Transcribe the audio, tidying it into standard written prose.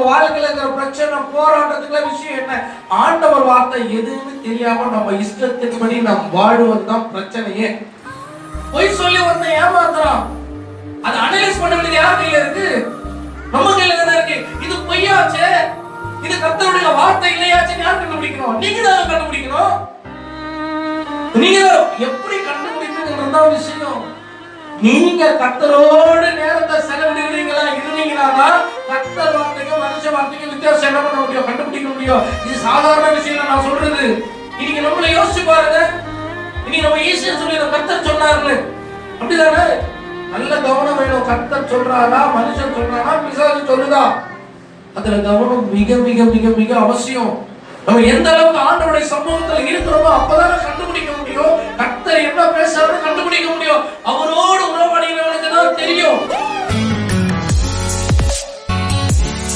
வாழ்க்கையில இருக்கிற பிரச்சனை போராட்டத்துக்குள்ள விஷயம் என்ன? ஆண்டவர் வார்த்தை எதுன்னு தெரியாம நம்ம இஷ்டத்தின்படி நாம் வாழ்வதுதான் பிரச்சனையே. பொய் சொல்லி ஒருத்தன் ஏமாத்துறான், அதை அனலைஸ் பண்ண வேண்டியது யார் கையில இருக்கு? நம்ம கையில தானே இருக்கு. இது பொய்யாச்சு, இது கர்த்தருடைய வார்த்தை இல்லையாச்சு யார் கண்டுபிடிக்கணும்? நீங்க தான் கண்டுபிடிக்கணும். நீங்க எப்படி கண்டுபிடிப்பீங்கன்றதா விஷயம். நீங்க கர்த்தரோட நேரத்தை செலவிடுறீங்களா இருந்தீங்கன்னா கர்த்தர் வார்த்தைக்கு மனுஷ வார்த்தைக்கு வித்தியாசம் என்ன பண்ண முடியும்? கண்டுபிடிக்க முடியும். இது சாதாரண விஷயம் நான் சொல்றது. இன்னைக்கு நம்மள யோசிச்சு பாருங்க. இன்னைக்கு நம்ம ஈஸியா சொல்லி கர்த்தர் சொன்னாருன்னு, அப்படிதானே? நல்ல கவனம் வேணும். கர்த்தர் சொல்றாரா, மனுஷன் சொல்றாரா, பிசாசு சொல்லுதா? அதுல கவனம் மிக மிக மிக மிக அவசியம். நம்ம எந்த அளவுக்கு ஆண்டவருடைய சமூகத்துல இருக்கிறோமோ அப்பதானே கண்டுபிடிக்க முடியும். கர்த்தர் என்ன பேசுறாருன்னு கண்டுபிடிக்க முடியும். அவரோடு உறவாடினவனுக்கு தான் தெரியும்.